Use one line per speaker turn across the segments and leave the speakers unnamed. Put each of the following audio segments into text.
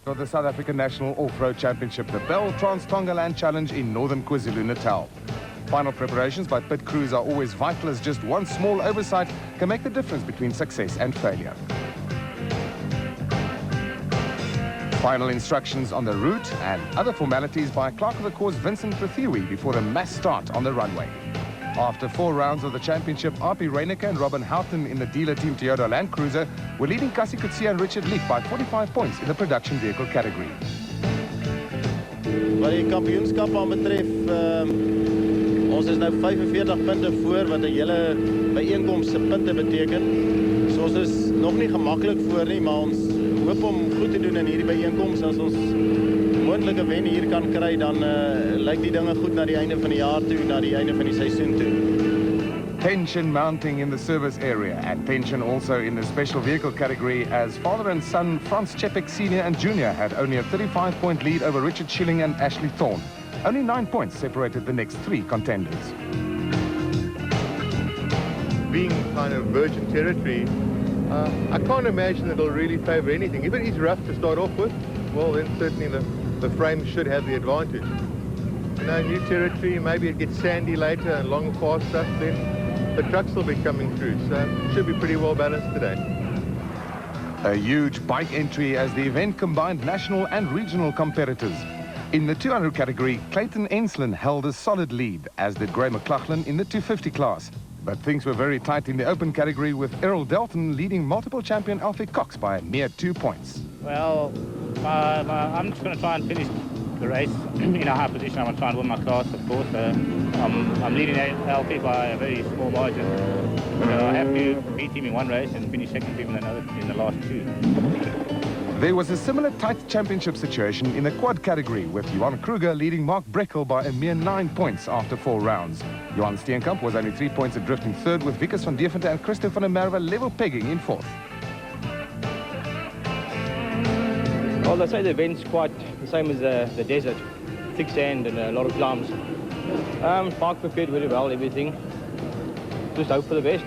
For the South African National Off-Road Championship, the Bell Tongaland Challenge in northern KwaZulu-Natal. Final preparations by pit crews are always vital, as just one small oversight can make the difference between success and failure. Final instructions on the route and other formalities by Clerk of the Course Vincent Prithiwi before the mass start on the runway. After 4 rounds of the championship, RP Reyneke and Robin Houghton in the dealer team Toyota Land Cruiser were leading Cassie Coetzee and Richard Leek by 45 points in the production vehicle category.
Wat die kampioenskap aan betref, ons is nou 45 punte voor, wat 'n hele byeenkoms se punte beteken. So ons is nog nie gemaklik voor nie, maar ons hoop om goed te doen in hierdie byeenkoms. As ons moontlike wen hier kan kry, dan lyk die dinge goed na die einde van die jaar toe, na die einde van die seisoen toe.
Tension mounting in the service area, and tension also in the special vehicle category, as father and son Franz Czepek Sr. and Jr. had only a 35-point lead over Richard Schilling and Ashley Thorne. Only 9 points separated the next 3 contenders.
Being kind of virgin territory, I can't imagine it'll really favour anything. If it is rough to start off with, well then certainly the frame should have the advantage. You know, new territory, maybe it gets sandy later and long fast stuff, then the trucks will be coming through, so it should be pretty well balanced today.
A huge bike entry as the event combined national and regional competitors. In the 200 category, Clayton Enslin held a solid lead, as did Gray McLaughlin in the 250 class. But things were very tight in the open category, with Errol Delton leading multiple champion Alfie Cox by a mere 2 points.
Well, I'm just going to try and finish the race in a high position. I'm going to try and win my class, of course. I'm leading Alfie by a very small margin. So I have to beat him in one race and finish second to him in the last 2.
There was a similar tight championship situation in the quad category, with Johan Kruger leading Mark Breckel by a mere 9 points after 4 rounds. Johan Steenkamp was only 3 points adrift in third, with Vickers van Deventer and Christo van der Merwe level pegging in fourth.
Well, they say the event's quite the same as the desert. Thick sand and a lot of climbs. Park prepared very well, everything. Just hope for the best.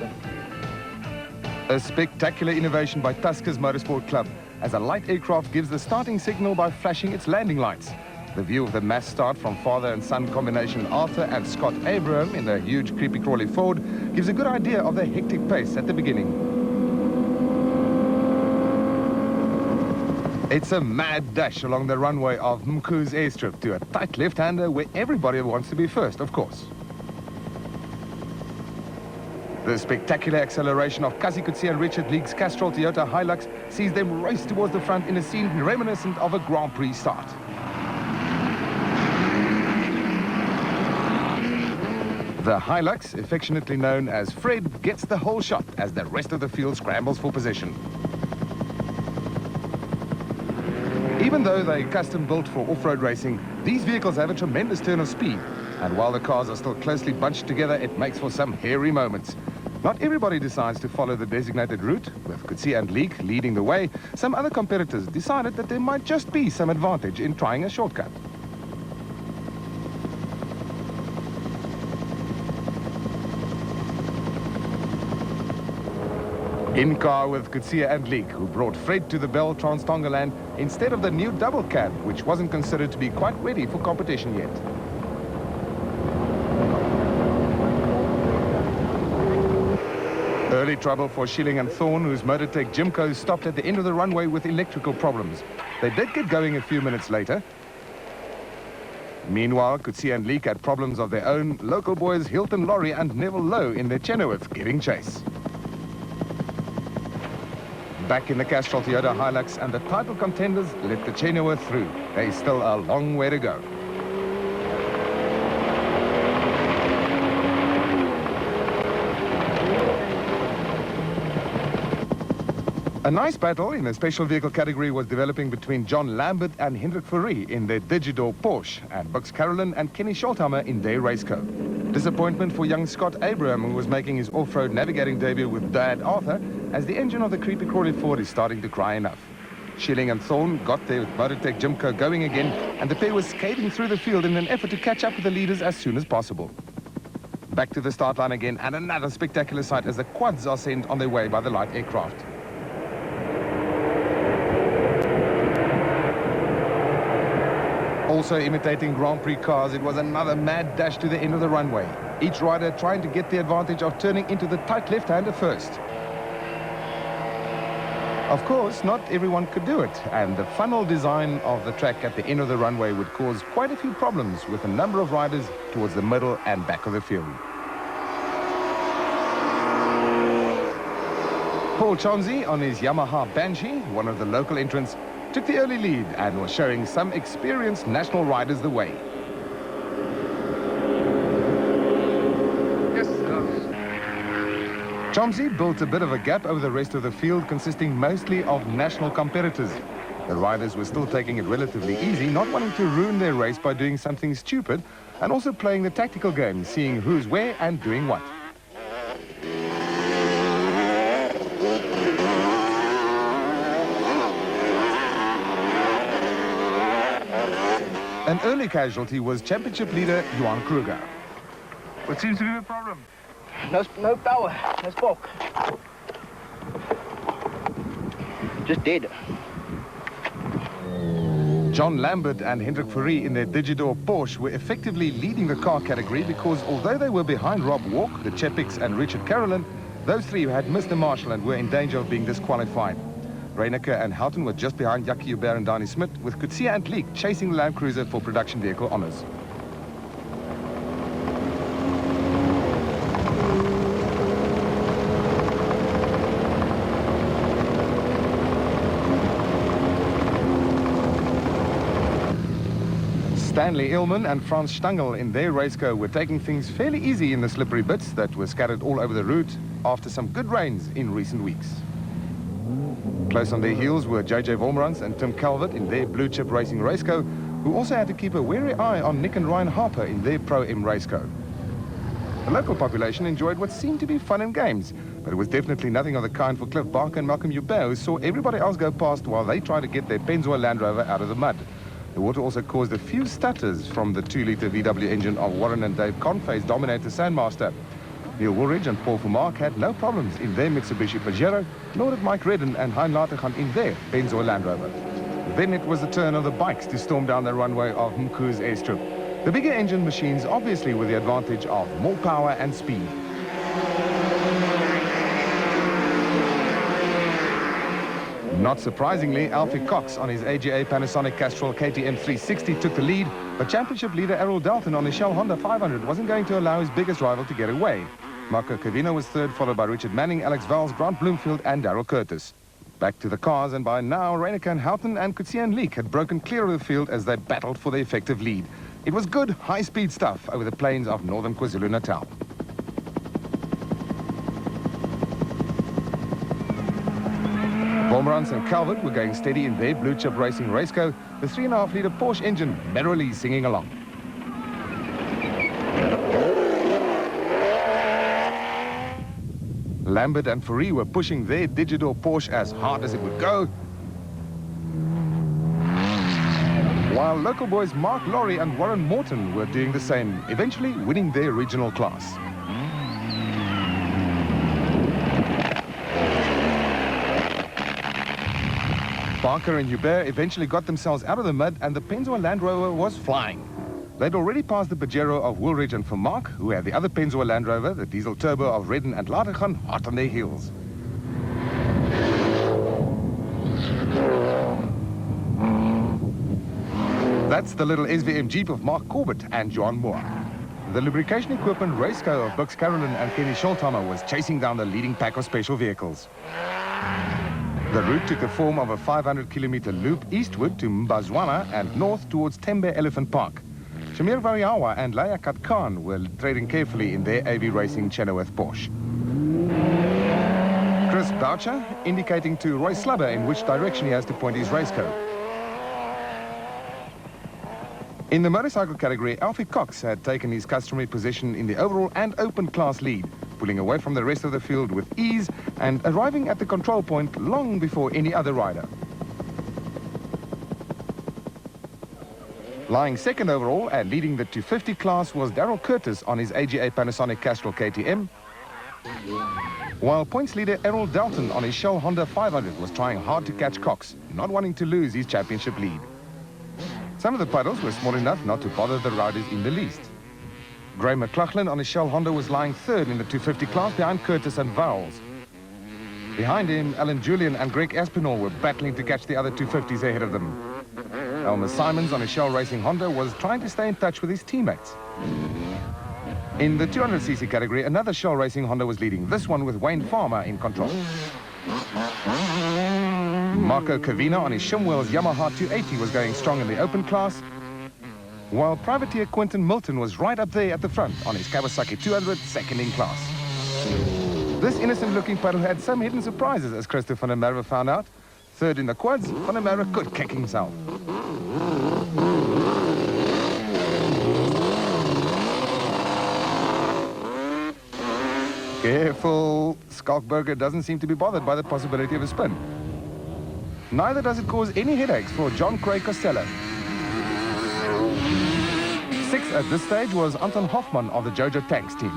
A spectacular innovation by Tuskers Motorsport Club, as a light aircraft gives the starting signal by flashing its landing lights. The view of the mass start from father and son combination Arthur and Scott Abraham in the huge creepy crawly Ford gives a good idea of the hectic pace at the beginning. It's a mad dash along the runway of Mku's airstrip to a tight left-hander where everybody wants to be first, of course. The spectacular acceleration of Cassie Coetzee and Richard Leek's Castrol Toyota Hilux sees them race towards the front in a scene reminiscent of a Grand Prix start. The Hilux, affectionately known as Fred, gets the whole shot as the rest of the field scrambles for position. Even though they're custom built for off-road racing, these vehicles have a tremendous turn of speed. And while the cars are still closely bunched together, it makes for some hairy moments. Not everybody decides to follow the designated route, with Coetzee and Leek leading the way. Some other competitors decided that there might just be some advantage in trying a shortcut. In car with Coetzee and Leek, who brought Fred to the Bell Tongaland instead of the new double cab, which wasn't considered to be quite ready for competition yet. Early trouble for Schilling and Thorne, whose Motortech Jimco stopped at the end of the runway with electrical problems. They did get going a few minutes later. Meanwhile, Coetzee and Leek had problems of their own. Local boys Hilton Laurie and Neville Lowe in their Chenoweth giving chase. Back in the Castrol Toyota Hilux, and the title contenders let the Chenoweth through. There's still a long way to go. A nice battle in the special vehicle category was developing between John Lambert and Hendrik Fourie in their Digidor Porsche, and Bux Carolyn and Kenny Scholthammer in their Raceco. Disappointment for young Scott Abraham, who was making his off-road navigating debut with Dad Arthur, as the engine of the creepy crawly Ford is starting to cry enough. Schilling and Thorne got their Motortech Jimco going again, and the pair was skating through the field in an effort to catch up with the leaders as soon as possible. Back to the start line again, and another spectacular sight as the quads are sent on their way by the light aircraft. Also imitating Grand Prix cars, it was another mad dash to the end of the runway. Each rider trying to get the advantage of turning into the tight left-hander first. Of course, not everyone could do it, and the funnel design of the track at the end of the runway would cause quite a few problems with a number of riders towards the middle and back of the field. Paul Chauncey on his Yamaha Banshee, one of the local entrants, took the early lead and was showing some experienced national riders the way. Chauncey built a bit of a gap over the rest of the field, consisting mostly of national competitors. The riders were still taking it relatively easy, not wanting to ruin their race by doing something stupid, and also playing the tactical game, seeing who's where and doing what. An early casualty was championship leader Johan Kruger.
What seems to be the problem?
No power, no spark. Just dead.
John Lambert and Hendrik Fourie in their Digidor Porsche were effectively leading the car category because although they were behind Rob Walk, the Cheppiks and Richard Carolyn, those three had missed the marshal and were in danger of being disqualified. Reyneke and Houghton were just behind Jackie Hubert and Danny Smit, with Coetzee and Leek chasing the Land Cruiser for production vehicle honours. Stanley Illman and Franz Stangl in their racecar were taking things fairly easy in the slippery bits that were scattered all over the route after some good rains in recent weeks. Close on their heels were JJ Vormerans and Tim Calvert in their Blue Chip Racing racecar, who also had to keep a wary eye on Nick and Ryan Harper in their Pro-M racecar. The local population enjoyed what seemed to be fun and games, but it was definitely nothing of the kind for Cliff Barker and Malcolm Hubert, who saw everybody else go past while they tried to get their Pennzoil Land Rover out of the mud. The water also caused a few stutters from the 2-litre VW engine of Warren and Dave Conway's Dominator Sandmaster. Neil Woolridge and Paul Vermaak had no problems in their Mitsubishi Pajero, nor did Mike Redden and Hein Latergan in their Pennzoil Land Rover. Then it was the turn of the bikes to storm down the runway of Mku's airstrip. The bigger engine machines obviously with the advantage of more power and speed. Not surprisingly, Alfie Cox on his AGA Panasonic Castrol KTM 360 took the lead, but championship leader Errol Dalton on his Shell Honda 500 wasn't going to allow his biggest rival to get away. Marco Cavino was third, followed by Richard Manning, Alex Vals, Grant Bloomfield and Darrell Curtis. Back to the cars, and by now Reyneke and Houghton and Coetzee and Leek had broken clear of the field as they battled for the effective lead. It was good, high-speed stuff over the plains of northern KwaZulu-Natal. Vormerans and Calvert were going steady in their Blue Chip Racing racecar, the 3.5-litre Porsche engine merrily singing along. Lambert and Fourie were pushing their Digidor Porsche as hard as it would go, while local boys Mark Laurie and Warren Morton were doing the same, eventually winning their regional class. Barker and Hubert eventually got themselves out of the mud and the Pennzoil Land Rover was flying. They'd already passed the Pajero of Woolridge and Vermaak, who had the other Pennzoil Land Rover, the diesel turbo of Redden and Latergan, hot on their heels. That's the little SVM Jeep of Mark Corbett and John Moore. The lubrication equipment race car of Bux Carolyn and Kenny Scholthammer was chasing down the leading pack of special vehicles. The route took the form of a 500-kilometer loop eastward to Mbazwana and north towards Tembe Elephant Park. Shamir Variawa and Layakat Khan were treading carefully in their AV Racing Chenoweth Porsche. Chris Boucher indicating to Roy Slubber in which direction he has to point his race car. In the motorcycle category, Alfie Cox had taken his customary position in the overall and open class lead, pulling away from the rest of the field with ease and arriving at the control point long before any other rider. Lying second overall and leading the 250 class was Darrell Curtis on his AGA Panasonic Castrol KTM, while points leader Errol Dalton on his Shell Honda 500 was trying hard to catch Cox, not wanting to lose his championship lead. Some of the puddles were small enough not to bother the riders in the least. Graham McLachlan on his Shell Honda was lying third in the 250 class behind Curtis and Vowles. Behind him, Alan Julian and Greg Aspinall were battling to catch the other 250s ahead of them. Elmer Simons on his Shell Racing Honda was trying to stay in touch with his teammates. In the 200cc category, another Shell Racing Honda was leading, this one with Wayne Farmer in control. Marco Cavina on his Shumwell's Yamaha 280 was going strong in the open class, while privateer Quentin Milton was right up there at the front on his Kawasaki 200, second in class. This innocent-looking puddle had some hidden surprises, as Christopher van der Merwe found out. Third in the quads, van der Merwe could kick himself. Careful, Skalkberger doesn't seem to be bothered by the possibility of a spin. Neither does it cause any headaches for John Craig Costello. Sixth at this stage was Anton Hoffman of the Jojo Tanks team.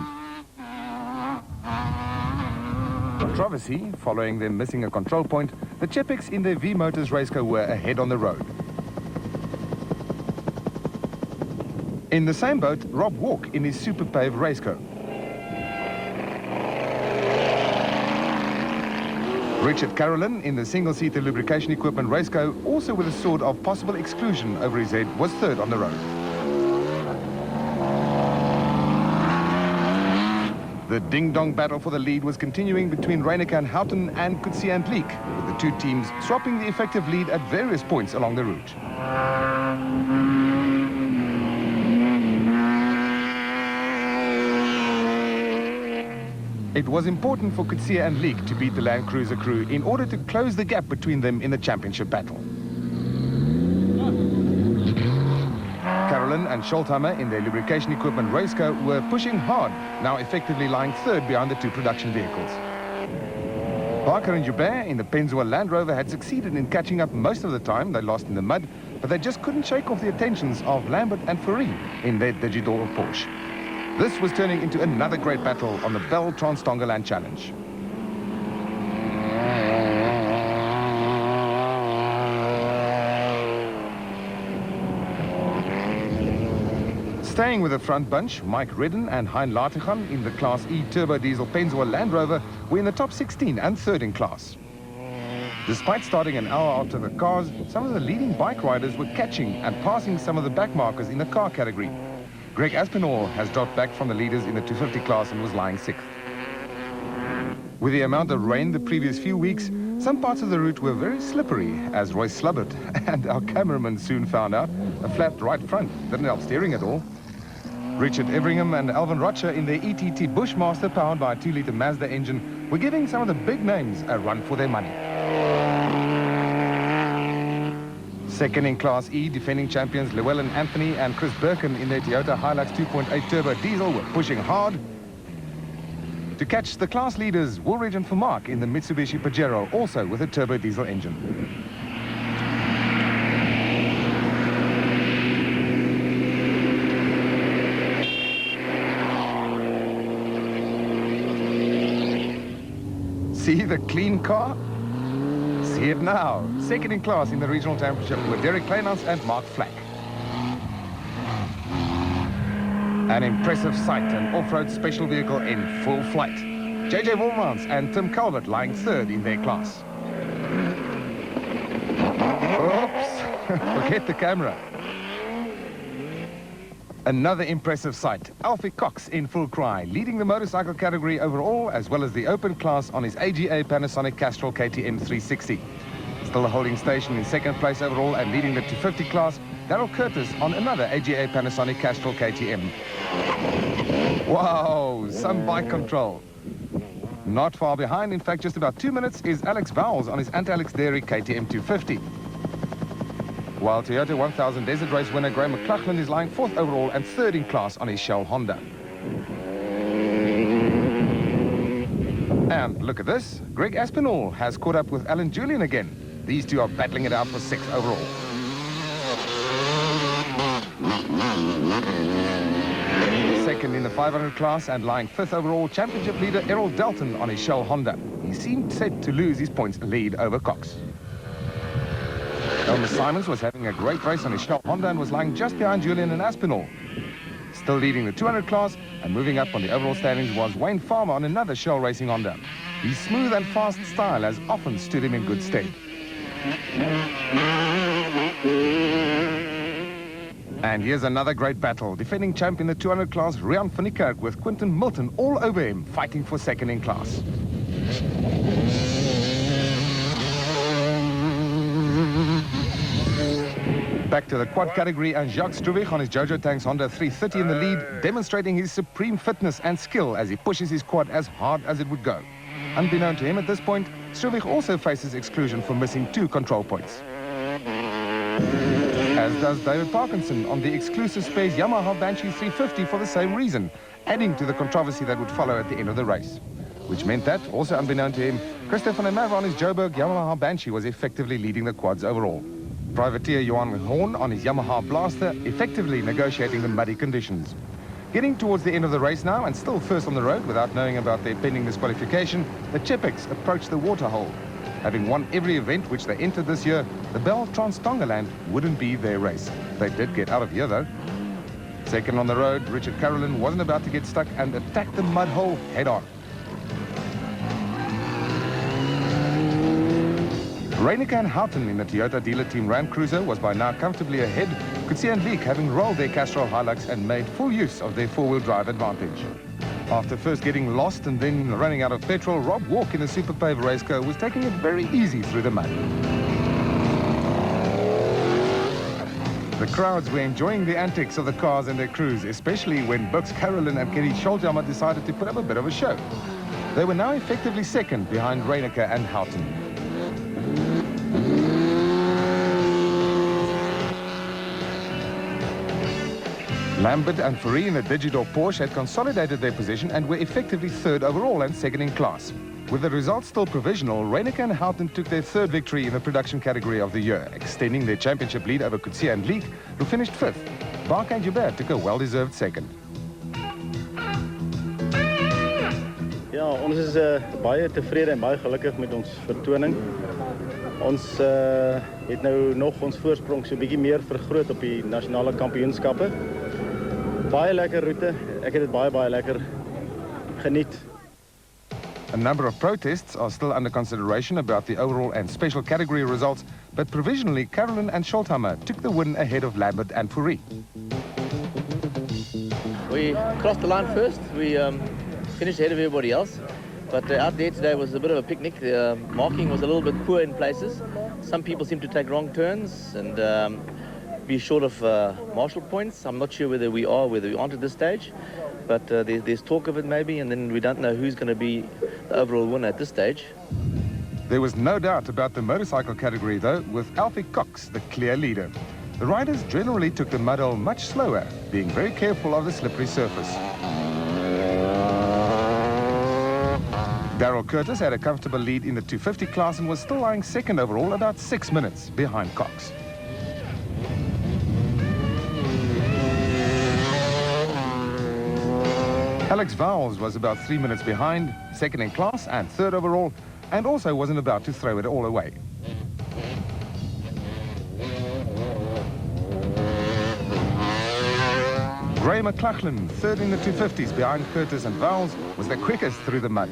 Controversy following them missing a control point, the Chepiks in their V-Motors racecar were ahead on the road. In the same boat, Rob Walk in his Super Pave racecar. Richard Carolyn in the single-seater lubrication equipment racecar, also with a sword of possible exclusion over his head, was third on the road. The ding-dong battle for the lead was continuing between Reineke and Houghton and Coetzee and Leek, with the two teams swapping the effective lead at various points along the route. It was important for Coetzee and Leek to beat the Land Cruiser crew in order to close the gap between them in the championship battle. Carolyn and Scholtheimer in their lubrication equipment racecar were pushing hard, now effectively lying third behind the two production vehicles. Parker and Joubert in the Pennzoil Land Rover had succeeded in catching up most of the time they lost in the mud, but they just couldn't shake off the attentions of Lambert and Fourie in their Digidor Porsche. This was turning into another great battle on the Bell Trans-Tongaland Challenge. Staying with the front bunch, Mike Redden and Hein Lateghan in the Class E Turbo Diesel Pennzoil Land Rover were in the top 16 and third in class. Despite starting an hour after the cars, some of the leading bike riders were catching and passing some of the back markers in the car category. Greg Aspinall has dropped back from the leaders in the 250 class and was lying sixth. With the amount of rain the previous few weeks, some parts of the route were very slippery, as Roy Slubbert and our cameraman soon found out. A flat right front didn't help steering at all. Richard Everingham and Alvin Rocher in their ETT Bushmaster powered by a 2-litre Mazda engine were giving some of the big names a run for their money. Second in Class E, defending champions Llewellyn Anthony and Chris Birkin in their Toyota Hilux 2.8 Turbo Diesel were pushing hard to catch the class leaders Woolridge and Vermaak in the Mitsubishi Pajero, also with a turbo diesel engine. See the clean car? See it now. Second in class in the regional championship with Derek Kleinans and Mark Flack. An impressive sight, an off-road special vehicle in full flight. JJ Wolmans and Tim Calvert lying third in their class. Oops, forget the camera. Another impressive sight. Alfie Cox in full cry, leading the motorcycle category overall as well as the open class on his AGA Panasonic Castrol KTM 360. Still holding station in second place overall and leading the 250 class, Darryl Curtis on another AGA Panasonic Castrol KTM. Wow, some bike control. Not far behind, in fact just about 2 minutes, is Alex Vowles on his Ant-Alex Dairy KTM 250. While Toyota 1000 Desert Race winner Graham McLachlan is lying fourth overall and third in class on his Shell Honda. And look at this, Greg Aspinall has caught up with Alan Julian again. These two are battling it out for sixth overall. Second in the 500 class and lying fifth overall, championship leader Errol Dalton on his Shell Honda. He seemed set to lose his points lead over Cox. Thomas Simons was having a great race on his Shell Honda and was lying just behind Julian and Aspinall. Still leading the 200 class and moving up on the overall standings was Wayne Farmer on another Shell Racing Honda. His smooth and fast style has often stood him in good stead. And here's another great battle. Defending champ in the 200 class, Rian van der Kerk, with Quinton Milton all over him, fighting for second in class. Back to the quad category, and Jacques Struwig on his Jojo Tanks Honda 330 in the lead, demonstrating his supreme fitness and skill as he pushes his quad as hard as it would go. Unbeknown to him at this point, Struwig also faces exclusion for missing 2 control points. As does David Parkinson on the exclusive space Yamaha Banshee 350 for the same reason, adding to the controversy that would follow at the end of the race. Which meant that, also unbeknown to him, Christopher van der Merwe on his Joburg Yamaha Banshee was effectively leading the quads overall. Privateer Johan Horn on his Yamaha Blaster, effectively negotiating the muddy conditions. Getting towards the end of the race now, and still first on the road without knowing about their pending disqualification, the Chepiks approached the waterhole. Having won every event which they entered this year, the Bell Tongaland wouldn't be their race. They did get out of here though. Second on the road, Richard Carolyn wasn't about to get stuck and attacked the mud hole head on. Reineke and Houghton in the Toyota dealer team Land Cruiser was by now comfortably ahead, Coetzee and Leek having rolled their Castrol Hilux and made full use of their four-wheel drive advantage. After first getting lost and then running out of petrol, Rob Walk in the Super Pave race car was taking it very easy through the mud. The crowds were enjoying the antics of the cars and their crews, especially when Bux Carolyn and Kenny Scholtjammer decided to put up a bit of a show. They were now effectively second behind Reineke and Houghton. Lambert and Fourie in the Digidor Porsche had consolidated their position and were effectively third overall and second in class. With the results still provisional, Reineke and Houghton took their third victory in the production category of the year, extending their championship lead over Coetzee and Leek, who finished fifth. Bark and Joubert took a well-deserved second.
Ja, ons is baie tevrede en baie gelukkig met ons vertoning. Ons het nou nog ons voorsprong so 'n bietjie meer vergroot op die nasionale kampioenskappe. Baie lekker roete. Ek het dit baie lekker geniet.
A number of protests are still under consideration about the overall and special category results, but provisionally Carolyn and Scholthammer took the win ahead of Lambert and Fourie.
We crossed the line first. We finished ahead of everybody else. But out there today was a bit of a picnic. The marking was a little bit poor in places. Some people seem to take wrong turns and be short of marshal points. I'm not sure whether we aren't at this stage. But there's talk of it maybe, and then we don't know who's going to be the overall winner at this stage.
There was no doubt about the motorcycle category though, with Alfie Cox the clear leader. The riders generally took the mud hole much slower, being very careful of the slippery surface. Darryl Curtis had a comfortable lead in the 250 class and was still lying second overall, about 6 minutes behind Cox. Alex Vowles was about 3 minutes behind, second in class and third overall, and also wasn't about to throw it all away. Ray McLachlan, third in the 250s behind Curtis and Vowles, was the quickest through the mud.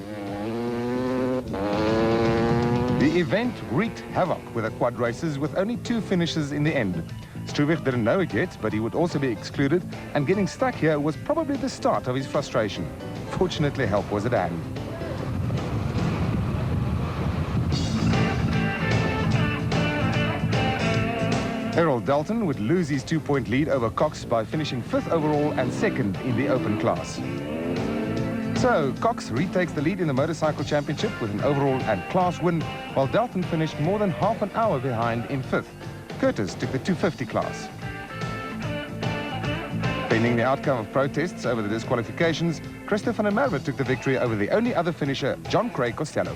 The event wreaked havoc with the quad races with only 2 finishes in the end. Struwig didn't know it yet, but he would also be excluded, and getting stuck here was probably the start of his frustration. Fortunately, help was at hand. Errol Dalton would lose his 2-point lead over Cox by finishing 5th overall and 2nd in the open class. So, Cox retakes the lead in the Motorcycle Championship with an overall and class win, while Dalton finished more than half an hour behind in 5th. Curtis took the 250 class. Pending the outcome of protests over the disqualifications, Christopher van der Merwe took the victory over the only other finisher, John Craig Costello.